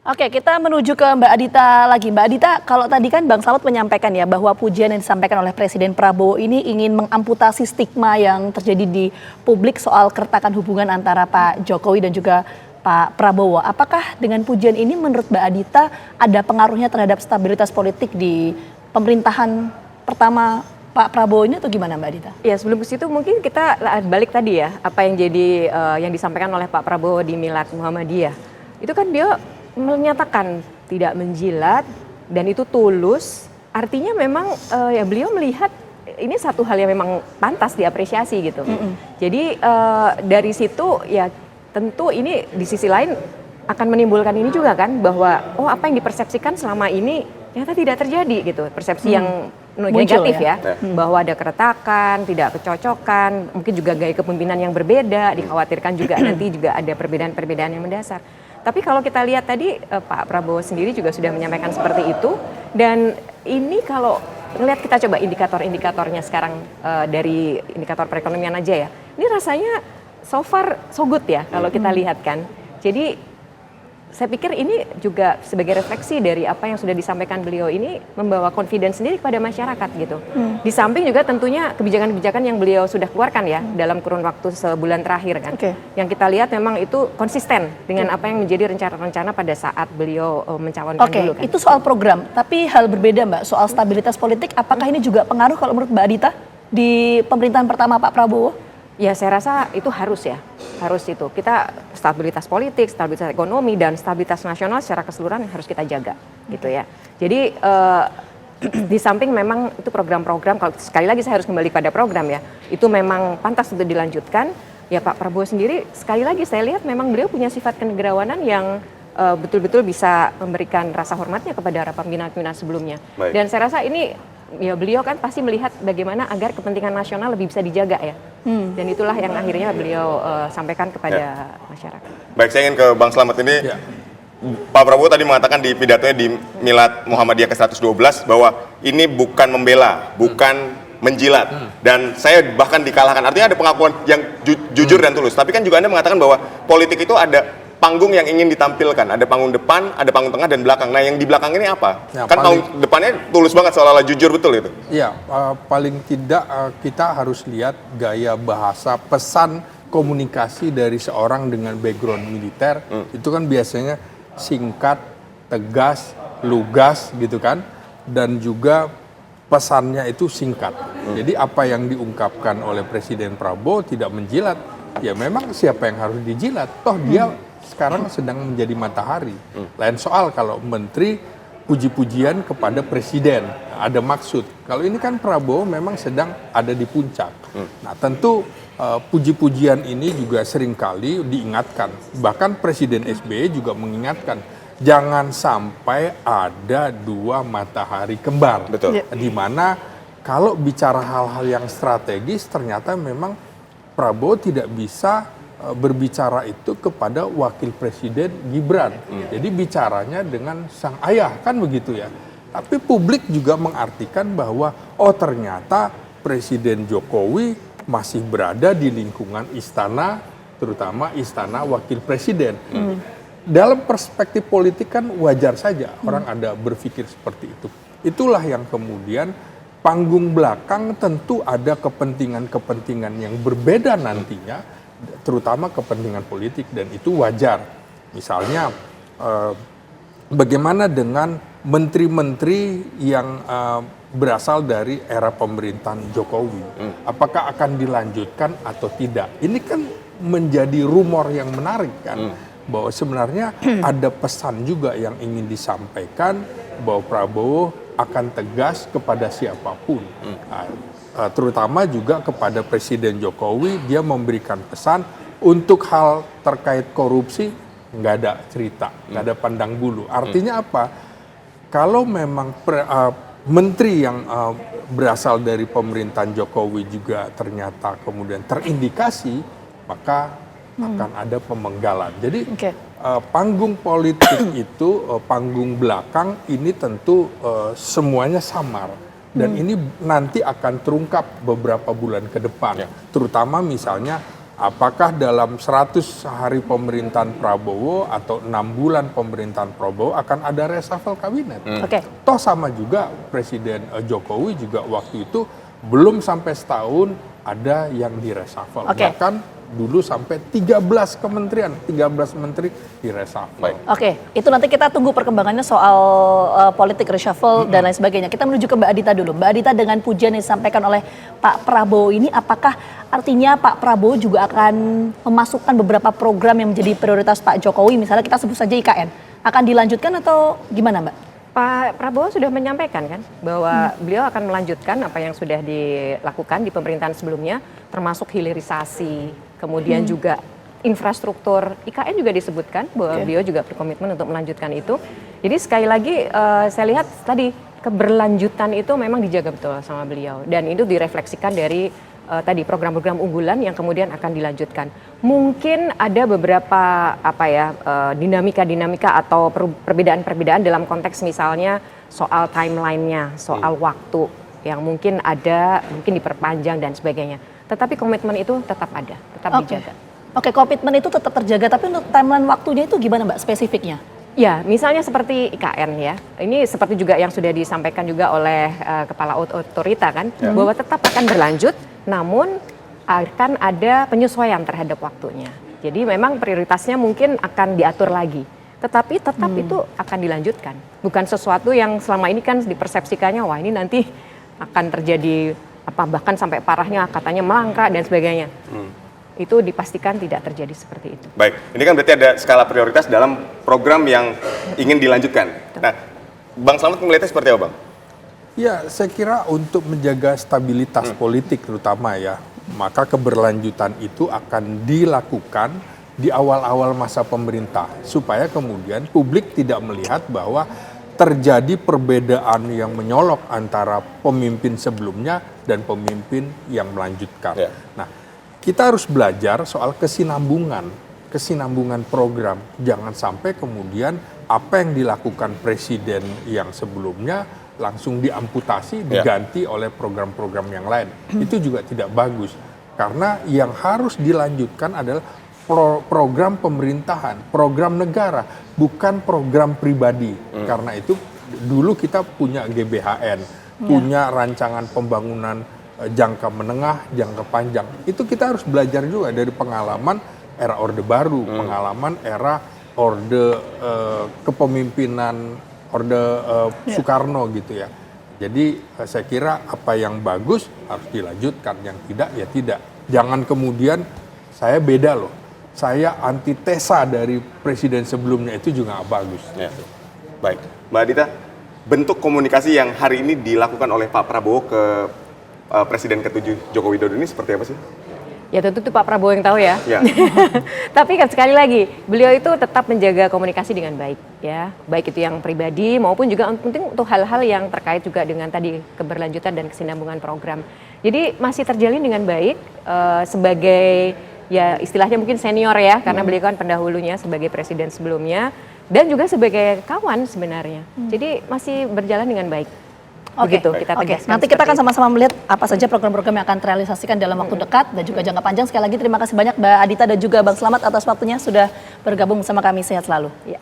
Oke, kita menuju ke Mbak Adita lagi. Mbak Adita, kalau tadi kan Bang Slamet menyampaikan ya bahwa pujian yang disampaikan oleh Presiden Prabowo ini ingin mengamputasi stigma yang terjadi di publik soal keretakan hubungan antara Pak Jokowi dan juga Pak Prabowo. Apakah dengan pujian ini menurut Mbak Adita ada pengaruhnya terhadap stabilitas politik di pemerintahan pertama Pak Prabowo ini atau gimana Mbak Adita? Ya, sebelum ke situ mungkin kita balik tadi ya, apa yang jadi yang disampaikan oleh Pak Prabowo di Milad Muhammadiyah. Itu kan dia menyatakan tidak menjilat dan itu tulus. Artinya memang ya beliau melihat ini satu hal yang memang pantas diapresiasi gitu. Jadi dari situ ya tentu ini di sisi lain akan menimbulkan ini juga kan bahwa oh apa yang dipersepsikan selama ini ternyata tidak terjadi gitu. Persepsi yang negatif ya, bahwa ada keretakan, tidak kecocokan, mungkin juga gaya kepemimpinan yang berbeda, dikhawatirkan juga nanti juga ada perbedaan-perbedaan yang mendasar. Tapi kalau kita lihat tadi Pak Prabowo sendiri juga sudah menyampaikan seperti itu, dan ini kalau ngelihat kita coba indikator-indikatornya sekarang dari indikator perekonomian aja ya, ini rasanya so far so good ya kalau kita lihat kan. Jadi saya pikir ini juga sebagai refleksi dari apa yang sudah disampaikan beliau ini membawa confidence sendiri kepada masyarakat gitu. Di samping juga tentunya kebijakan-kebijakan yang beliau sudah keluarkan ya dalam kurun waktu sebulan terakhir kan. Yang kita lihat memang itu konsisten dengan apa yang menjadi rencana-rencana pada saat beliau mencalonkan dulu kan. Itu soal program, tapi hal berbeda Mbak, soal stabilitas politik, apakah ini juga pengaruh kalau menurut Mbak Adita di pemerintahan pertama Pak Prabowo? Ya saya rasa itu harus ya, harus itu. Kita stabilitas politik, stabilitas ekonomi, dan stabilitas nasional secara keseluruhan harus kita jaga gitu ya. Jadi di samping memang itu program-program, kalau sekali lagi saya harus kembali pada program ya, itu memang pantas untuk dilanjutkan. Ya Pak Prabowo sendiri sekali lagi saya lihat memang beliau punya sifat kenegarawanan yang betul-betul bisa memberikan rasa hormatnya kepada pimpinan-pimpinan sebelumnya. Baik. Dan saya rasa ini ya beliau kan pasti melihat bagaimana agar kepentingan nasional lebih bisa dijaga ya. Dan itulah yang akhirnya beliau sampaikan kepada masyarakat. Baik, saya ingin ke Bang Slamet ini. Pak Prabowo tadi mengatakan di pidatonya di Milad Muhammadiyah ke-112 bahwa ini bukan membela, bukan menjilat. Dan saya bahkan dikalahkan. Artinya ada pengakuan yang jujur dan tulus. Tapi kan juga Anda mengatakan bahwa politik itu ada panggung yang ingin ditampilkan, ada panggung depan, ada panggung tengah dan belakang. Nah, yang di belakang ini apa? Ya, kan panggung depannya tulus banget seolah-olah jujur betul itu. Iya, paling tidak kita harus lihat gaya bahasa pesan komunikasi dari seorang dengan background militer. Itu kan biasanya singkat, tegas, lugas gitu kan, dan juga pesannya itu singkat. Jadi apa yang diungkapkan oleh Presiden Prabowo tidak menjilat. Ya memang siapa yang harus dijilat? Toh dia sekarang sedang menjadi matahari. Lain soal kalau menteri puji-pujian kepada presiden, ada maksud. Kalau ini kan Prabowo memang sedang ada di puncak. Nah tentu puji-pujian ini juga seringkali diingatkan. Bahkan Presiden SBY juga mengingatkan, jangan sampai ada dua matahari kembar. Betul. Di mana kalau bicara hal-hal yang strategis ternyata memang Prabowo tidak bisa berbicara itu kepada wakil presiden Gibran. Jadi bicaranya dengan sang ayah kan begitu ya. Tapi publik juga mengartikan bahwa oh ternyata Presiden Jokowi masih berada di lingkungan istana, terutama istana wakil presiden. Dalam perspektif politik kan wajar saja orang ada berpikir seperti itu. Itulah yang kemudian panggung belakang tentu ada kepentingan-kepentingan yang berbeda nantinya, terutama kepentingan politik, dan itu wajar. Misalnya bagaimana dengan menteri-menteri yang berasal dari era pemerintahan Jokowi, apakah akan dilanjutkan atau tidak? Ini kan menjadi rumor yang menarik kan, bahwa sebenarnya ada pesan juga yang ingin disampaikan bahwa Prabowo akan tegas kepada siapapun. Terutama juga kepada Presiden Jokowi, dia memberikan pesan untuk hal terkait korupsi nggak ada cerita, nggak ada pandang bulu. Artinya apa? Kalau memang menteri yang berasal dari pemerintahan Jokowi juga ternyata kemudian terindikasi, maka akan ada pemenggalan. Jadi panggung politik itu, panggung belakang ini tentu semuanya samar. Dan ini nanti akan terungkap beberapa bulan ke depan. Terutama misalnya apakah dalam 100 hari pemerintahan Prabowo atau 6 bulan pemerintahan Prabowo akan ada reshuffle kabinet. Oke. Toh sama juga Presiden Jokowi juga waktu itu belum sampai setahun ada yang di reshuffle. Oke. Bahkan dulu sampai 13 kementerian, 13 menteri di reshuffle. Baik. Oke, itu nanti kita tunggu perkembangannya soal politik reshuffle dan lain sebagainya. Kita menuju ke Mbak Adita dulu. Mbak Adita, dengan pujian yang disampaikan oleh Pak Prabowo ini, apakah artinya Pak Prabowo juga akan memasukkan beberapa program yang menjadi prioritas Pak Jokowi, misalnya kita sebut saja IKN, akan dilanjutkan atau gimana, Mbak? Pak Prabowo sudah menyampaikan kan bahwa beliau akan melanjutkan apa yang sudah dilakukan di pemerintahan sebelumnya, termasuk hilirisasi, kemudian juga infrastruktur. IKN juga disebutkan bahwa beliau juga berkomitmen untuk melanjutkan itu. Jadi sekali lagi saya lihat tadi keberlanjutan itu memang dijaga betul sama beliau, dan itu direfleksikan dari tadi program-program unggulan yang kemudian akan dilanjutkan. Mungkin ada beberapa dinamika-dinamika atau perbedaan-perbedaan dalam konteks misalnya soal timeline-nya, soal waktu yang mungkin diperpanjang dan sebagainya. Tetapi komitmen itu tetap ada, tetap dijaga. Oke, komitmen itu tetap terjaga, tapi untuk timeline waktunya itu gimana, Mbak, spesifiknya? Ya, misalnya seperti IKN ya. Ini seperti juga yang sudah disampaikan juga oleh kepala otorita kan, bahwa tetap akan berlanjut, namun akan ada penyesuaian terhadap waktunya. Jadi memang prioritasnya mungkin akan diatur lagi, tetapi tetap itu akan dilanjutkan. Bukan sesuatu yang selama ini kan dipersepsikannya, wah ini nanti akan terjadi bahkan sampai parahnya katanya melangkah dan sebagainya. Itu dipastikan tidak terjadi seperti itu. Baik, ini kan berarti ada skala prioritas dalam program yang ingin dilanjutkan. Nah, Bang Slamet melihatnya seperti apa, Bang? Ya, saya kira untuk menjaga stabilitas politik terutama ya, maka keberlanjutan itu akan dilakukan di awal-awal masa pemerintah, supaya kemudian publik tidak melihat bahwa terjadi perbedaan yang menyolok antara pemimpin sebelumnya dan pemimpin yang melanjutkan. Ya. Nah, kita harus belajar soal kesinambungan program. Jangan sampai kemudian apa yang dilakukan presiden yang sebelumnya langsung diamputasi, diganti oleh program-program yang lain. Itu juga tidak bagus. Karena yang harus dilanjutkan adalah program pemerintahan, program negara, bukan program pribadi. Karena itu dulu kita punya GBHN, punya rancangan pembangunan jangka menengah, jangka panjang. Itu kita harus belajar juga dari pengalaman era Orde Baru, pengalaman era Orde kepemimpinan Orde Soekarno gitu ya. Jadi saya kira apa yang bagus harus dilanjutkan, yang tidak ya tidak. Jangan kemudian saya beda loh, saya antitesa dari presiden sebelumnya, itu juga nggak bagus. Ya. Baik, Mbak Adita, bentuk komunikasi yang hari ini dilakukan oleh Pak Prabowo ke Presiden ke-7 Joko Widodo ini seperti apa sih? Ya tentu itu Pak Prabowo yang tahu ya. Ya. Tapi kan sekali lagi, beliau itu tetap menjaga komunikasi dengan baik ya. Baik itu yang pribadi maupun juga penting untuk hal-hal yang terkait juga dengan tadi keberlanjutan dan kesinambungan program. Jadi masih terjalin dengan baik sebagai ya istilahnya mungkin senior ya, karena beliau kan pendahulunya sebagai presiden sebelumnya dan juga sebagai kawan sebenarnya. Jadi masih berjalan dengan baik. Begitu kita tegaskan. Nanti kita akan sama-sama melihat apa saja program-program yang akan terrealisasikan dalam waktu dekat dan juga jangka panjang. Sekali lagi terima kasih banyak Mbak Adita dan juga Bang Slamet atas waktunya sudah bergabung bersama kami. Sehat selalu. Ya.